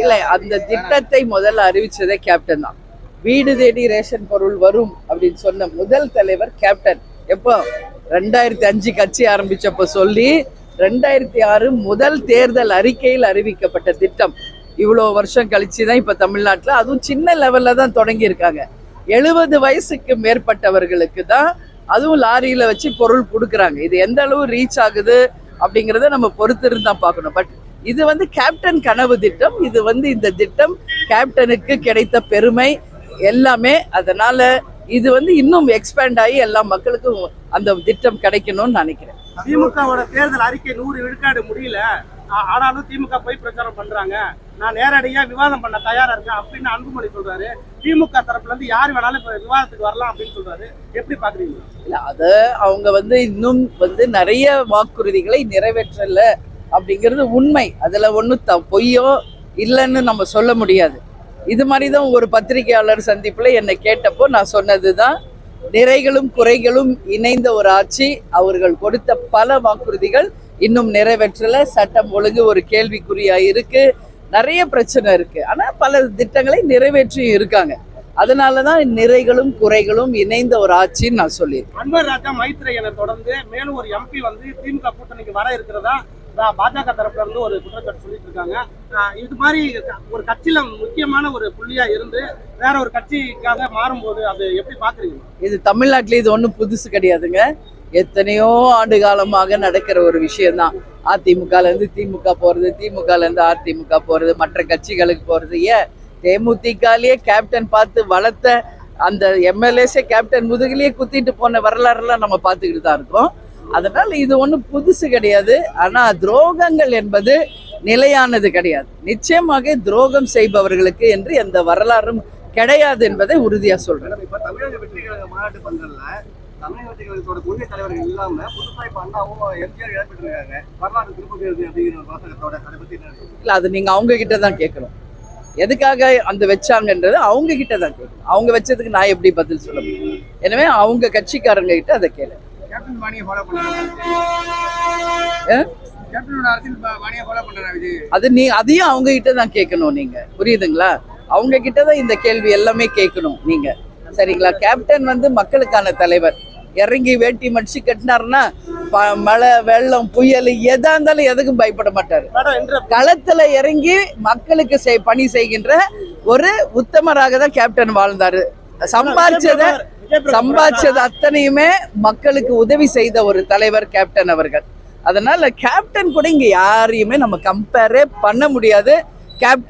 இல்ல, அந்த திட்டத்தை முதல்ல அறிவிச்சதே கேப்டன் தான். வீடு தேடி ரேஷன் பொருள் வரும் அப்படின்னு சொன்ன முதல் தலைவர் கேப்டன். எப்போ 2005 கட்சி ஆரம்பிச்சப்போ சொல்லி 2006 முதல் தேர்தல் அறிக்கையில் அறிவிக்கப்பட்ட திட்டம். இவ்வளோ வருஷம் கழிச்சு தான் இப்போ தமிழ்நாட்டில் அதுவும் சின்ன லெவலில் தான் தொடங்கி இருக்காங்க. 70 வயசுக்கு மேற்பட்டவர்களுக்கு தான் அதுவும் லாரியில் வச்சு பொருள் கொடுக்குறாங்க. இது எந்த அளவு ரீச் ஆகுது அப்படிங்கிறத நம்ம பொறுத்திருந்து தான் பார்க்கணும். பட் இது வந்து கேப்டன் கனவு திட்டம். இது வந்து இந்த திட்டம் கேப்டனுக்கு கிடைத்த பெருமை எல்லாமே. அதனால இது வந்து இன்னும் எக்ஸ்பேண்ட் ஆகி எல்லா மக்களுக்கும் அந்த திட்டம் கிடைக்கணும்னு நினைக்கிறேன். திமுகவோட தேர்தல் அறிக்கை 100 விழுக்காடு முடியல, ஆனாலும் திமுக போய் பிரச்சாரம் பண்றாங்க. நான் நேரடியா விவாதம் பண்ண தயாரா இருக்கேன் அப்படின்னு அன்புமணி சொல்றாரு. திமுக தரப்புல இருந்து யார் வேணாலும் இப்ப விவாதத்துக்கு வரலாம் அப்படின்னு சொல்றாரு. எப்படி பாக்குறீங்க? இல்ல, அது அவங்க வந்து இன்னும் வந்து நிறைய வாக்குறுதிகளை நிறைவேற்றல அப்படிங்கிறது உண்மை. அதுல ஒன்றும் பொய்யோ இல்லைன்னு நம்ம சொல்ல முடியாது. இது மாதிரி தான் ஒரு பத்திரிகையாளர் சந்திப்புல என்னை கேட்டப்போ நான் சொன்னதுதான், நிறைகளும் குறைகளும் இணைந்த ஒரு ஆட்சி. அவர்கள் கொடுத்த பல வாக்குறுதிகள் இன்னும் நிறைவேற்றல. சட்டம் ஒழுங்கு ஒரு கேள்விக்குறியா இருக்கு, நிறைய பிரச்சனை இருக்கு. ஆனா பல திட்டங்களை நிறைவேற்றியும் இருக்காங்க. அதனாலதான் நிறைகளும் குறைகளும் இணைந்த ஒரு ஆட்சின்னு நான் சொல்லியிருக்கேன். அன்வர் ராஜா மைத்ரேயனை தொடர்ந்து மேலும் ஒரு எம்பி வந்து திமுக கூட்டணிக்கு வர இருக்கிறதா பாஜக தரப்புல இருந்து ஒரு குற்றச்சாட்டு சொல்லிட்டு இருக்காங்க. இது மாதிரி ஒரு கட்சியில முக்கியமான ஒரு புள்ளியா இருந்து வேற ஒரு கட்சிக்காக மாறும்போது அது எப்படி பாக்குறீங்க? இது தமிழ்நாட்டில இது ஒன்றும் புதுசு கிடையாதுங்க. எத்தனையோ ஆண்டு காலமாக நடக்கிற ஒரு விஷயம்தான். அதிமுகல இருந்து திமுக போறது, திமுகல இருந்து அதிமுக போறது, மற்ற கட்சிகளுக்கு போறது. ஏன் தேமுதிகலயே கேப்டன் பார்த்து வளர்த்த அந்த எம்எல்ஏஸே கேப்டன் முதுகிலேயே குத்திட்டு போன வரலாறுலாம் நம்ம பார்த்துக்கிட்டு தான் இருக்கோம். அதனால இது ஒன்றும் புதுசு கிடையாது. ஆனா துரோகங்கள் என்பது நிலையானது கிடையாது. நிச்சயமாக துரோகம் செய்பவர்களுக்கு என்று எந்த வரலாறும் கிடையாது என்பதை உறுதியா சொல்றேன். இப்ப தமிழக வெற்றி கழக மாநாட்டு பந்தல்ல தமிழக வெற்றி கழகத்தோட கொள்கை தலைவர்கள் இல்லாம புதுசா இப்ப அண்ணாவும் எம்ஜிஆர் இடம்பெற்று இருக்காங்க. வரலாறு திருப்பதி அப்படிங்கிற வாசகத்தோட அதை பத்தி இல்ல, அது நீங்க அவங்க கிட்ட தான் கேட்கணும். எதுக்காக அந்த வச்சாங்கன்றது அவங்க கிட்ட தான் கேட்கணும். அவங்க வச்சதுக்கு நான் எப்படி பதில் சொல்ல முடியும்? எனவே அவங்க கட்சிக்காரங்க கிட்ட அதை கேளு. கேப்டன் பாணியை ஃபாலோ பண்றாங்க. கேப்டனோட அரசியல் பாணியை ஃபாலோ பண்றாங்க விஜய். அது அதையும் அவங்க கிட்ட தான் கேட்கணும். நீங்க புரியுதுங்களா? அவங்க கிட்ட தான் இந்த கேள்வி எல்லாமே கேட்கணும் நீங்க. சரிங்களா? கேப்டன் வந்து மக்களுக்கான தலைவர். இறங்கி வேட்டி மடிச்சு கட்டினாருன்னா மழை வெள்ளம் புயல் எதா இருந்தாலும் எதுக்கும் பயப்பட மாட்டாரு. களத்துல இறங்கி மக்களுக்கு பணி செய்கின்ற ஒரு உத்தமராக தான் கேப்டன் வாழ்ந்தாரு. சம்பாதிச்சது அத்தனையுமே மக்களுக்கு உதவி செய்த ஒரு தலைவர் கேப்டன் அவர்கள். அதனால கேப்டன் கூட இங்க யாரையுமே நம்ம கம்பேரே பண்ண முடியாது. கேப்டன்